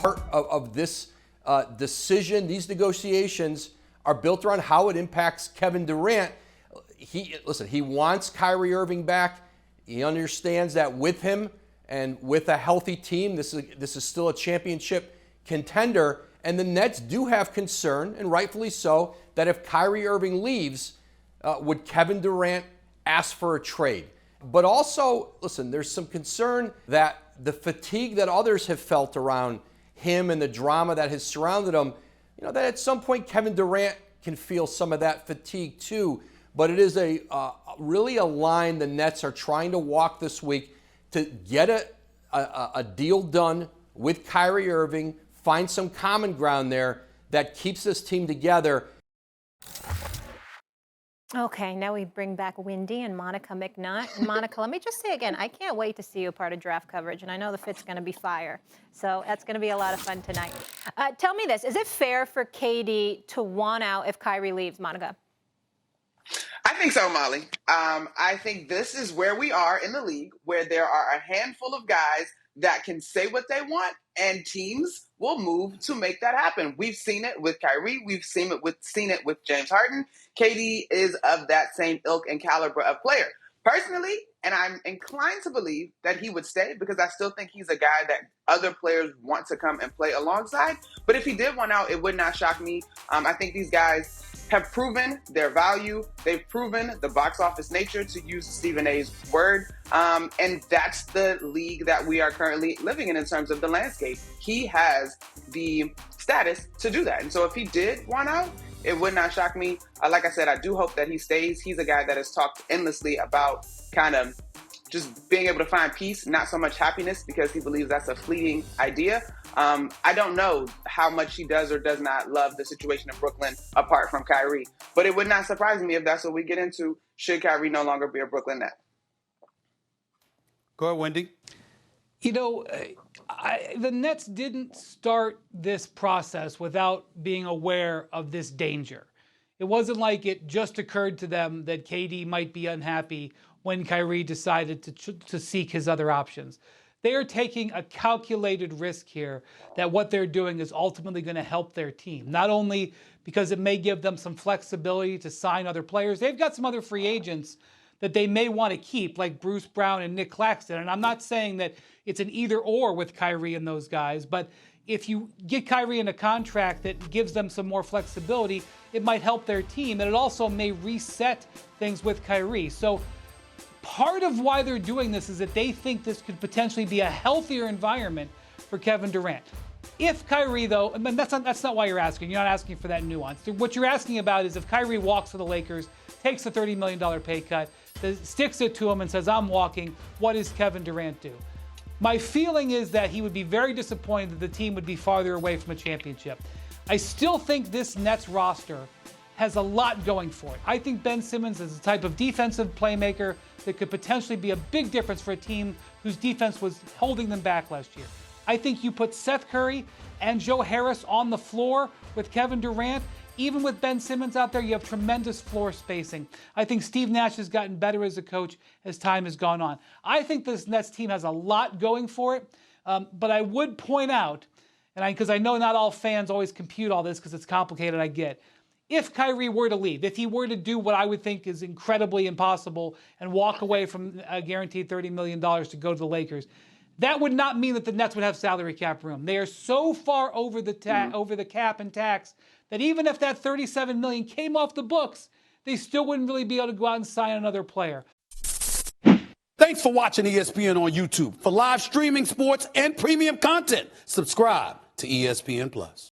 heart of this decision, these negotiations are built around how it impacts Kevin Durant. He wants Kyrie Irving back. He understands that with him and with a healthy team, this is still a championship contender. And the Nets do have concern, and rightfully so, that if Kyrie Irving leaves, would Kevin Durant ask for a trade? But also, listen, there's some concern that the fatigue that others have felt around him and the drama that has surrounded him, that at some point Kevin Durant can feel some of that fatigue too. But it is really a line the Nets are trying to walk this week to get a deal done with Kyrie Irving, find some common ground there that keeps this team together. Okay, now we bring back Wendy and Monica McNutt. And Monica, let me just say again, I can't wait to see you part of draft coverage, and I know the fit's going to be fire. So that's going to be a lot of fun tonight. Tell me this, is it fair for KD to want out if Kyrie leaves, Monica? I think so, Molly. I think this is where we are in the league, where there are a handful of guys that can say what they want, and teams will move to make that happen. We've seen it with Kyrie. We've seen it with James Harden. KD is of that same ilk and caliber of player. Personally, and I'm inclined to believe that he would stay because I still think he's a guy that other players want to come and play alongside. But if he did want out, it would not shock me. I think these guys have proven their value. They've proven the box office nature, to use Stephen A's word. And that's the league that we are currently living in terms of the landscape. He has the status to do that. And so if he did want out, it would not shock me. Like I said, I do hope that he stays. He's a guy that has talked endlessly about kind of just being able to find peace, not so much happiness, because he believes that's a fleeting idea. I don't know how much he does or does not love the situation in Brooklyn apart from Kyrie, but it would not surprise me if that's what we get into, should Kyrie no longer be a Brooklyn Net. Go ahead, Wendy. The Nets didn't start this process without being aware of this danger. It wasn't like it just occurred to them that KD might be unhappy when Kyrie decided to seek his other options. They are taking a calculated risk here that what they're doing is ultimately going to help their team. Not only because it may give them some flexibility to sign other players, they've got some other free agents that they may want to keep, like Bruce Brown and Nick Claxton. And I'm not saying that it's an either or with Kyrie and those guys, but if you get Kyrie in a contract that gives them some more flexibility, it might help their team, and it also may reset things with Kyrie. So part of why they're doing this is that they think this could potentially be a healthier environment for Kevin Durant. If Kyrie, though, and that's not why you're asking. You're not asking for that nuance. What you're asking about is if Kyrie walks to the Lakers, takes a $30 million pay cut, sticks it to him and says, I'm walking, what does Kevin Durant do? My feeling is that he would be very disappointed that the team would be farther away from a championship. I still think this Nets roster has a lot going for it. I think Ben Simmons is the type of defensive playmaker that could potentially be a big difference for a team whose defense was holding them back last year. I think you put Seth Curry and Joe Harris on the floor with Kevin Durant. Even with Ben Simmons out there, you have tremendous floor spacing. I think Steve Nash has gotten better as a coach as time has gone on. I think this Nets team has a lot going for it, but I would point out, and because I know not all fans always compute all this because it's complicated, I get. If Kyrie were to leave, if he were to do what I would think is incredibly impossible and walk away from a guaranteed $30 million to go to the Lakers, that would not mean that the Nets would have salary cap room. They are so far over the cap and tax that even if that $37 million came off the books, they still wouldn't really be able to go out and sign another player. Thanks for watching ESPN on YouTube. For live streaming, sports, and premium content, subscribe to ESPN+.